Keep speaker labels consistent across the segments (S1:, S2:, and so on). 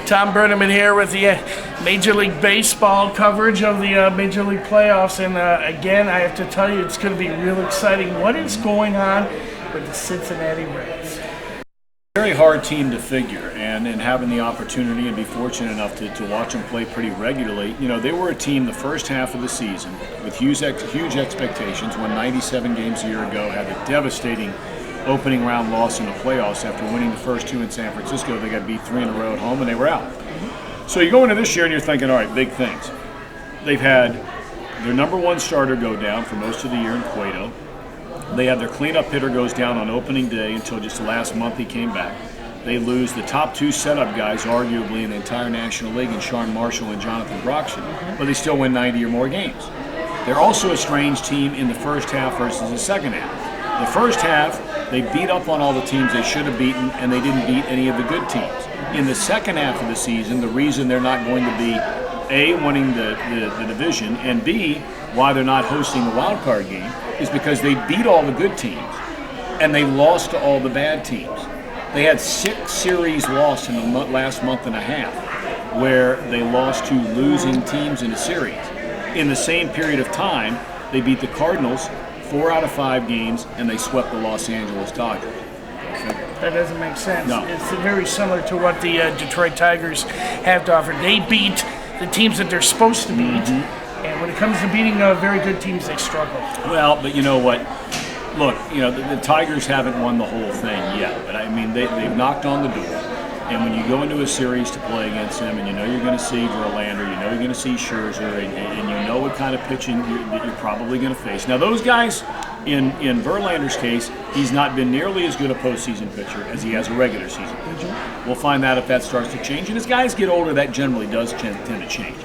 S1: Thom Brenaman here with the Major League Baseball coverage of the Major League Playoffs. And again, I have to tell you, it's going to be real exciting. What is going on with the Cincinnati Reds?
S2: Very hard team to figure, and in having the opportunity and be fortunate enough to watch them play pretty regularly, you know, they were a team the first half of the season with huge expectations, won 97 games a year ago, had a devastating opening round loss in the playoffs after winning the first two in San Francisco. They got beat 3 in a row at home and they were out. So you go into this year and you're thinking, all right, big things. They've had their number one starter go down for most of the year in Cueto. They have their cleanup hitter goes down on opening day until just the last month he came back. They lose the top two setup guys, arguably in the entire National League, in Sean Marshall and Jonathan Broxton, but they still win 90 or more games. They're also a strange team in the first half versus the second half. The first half, they beat up on all the teams they should have beaten, and they didn't beat any of the good teams. In the second half of the season, the reason they're not going to be A, winning the division, and B, why they're not hosting the wild card game, is because they beat all the good teams and they lost to all the bad teams. They had 6 series lost in the last month and a half where they lost to losing teams in a series. In the same period of time, they beat the Cardinals 4 out of 5 games and they swept the Los Angeles Dodgers.
S1: That doesn't make sense.
S2: No.
S1: It's very similar to what the Detroit Tigers have to offer. They beat the teams that they're supposed to beat. And when it comes to beating very good teams, they struggle.
S2: Well, but you know what? Look, you know, the Tigers haven't won the whole thing yet. But, I mean, they've knocked on the door. And when you go into a series to play against them and you know you're going to see Verlander, you know you're going to see Scherzer, and you know what kind of pitching that you're probably going to face. Now, those guys, in Verlander's case, he's not been nearly as good a postseason pitcher as he has a regular season pitcher. We'll find out if that starts to change. And as guys get older, that generally does tend to change.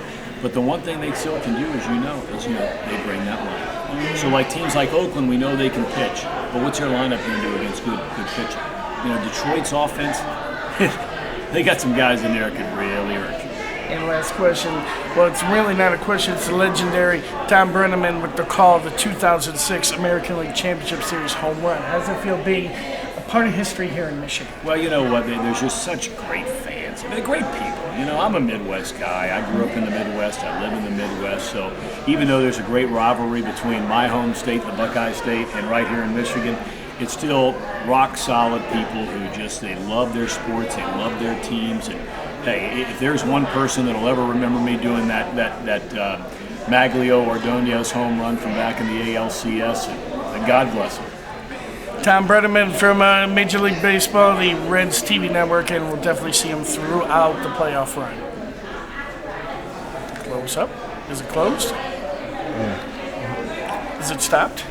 S2: But the one thing they still can do, as you know, is they bring that line. So like teams like Oakland, we know they can pitch, but what's their lineup going to do against good pitching? You know, Detroit's offense, they got some guys in there that could really hurt you.
S1: And last question, well, it's really not a question, it's the legendary Thom Brenaman with the call of the 2006 American League Championship Series home run. How does it feel being a part of history here in Michigan?
S2: Well, you know what, there's just such great fans. I mean, they're great people. You know, I'm a Midwest guy. I grew up in the Midwest. I live in the Midwest. So even though there's a great rivalry between my home state, the Buckeye State, and right here in Michigan, it's still rock solid people who they love their sports, they love their teams. And hey, if there's one person that'll ever remember me doing that Maglio Ordonez home run from back in the ALCS, and God bless him.
S1: Thom Brenaman from Major League Baseball, the Reds TV network, and we'll definitely see him throughout the playoff run. Close up. Is it closed? Is it stopped?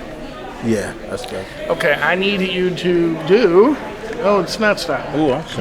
S3: Yeah, that's good.
S1: Okay, I need you to do... Oh, it's not stopped.
S3: Oh, I'm sorry.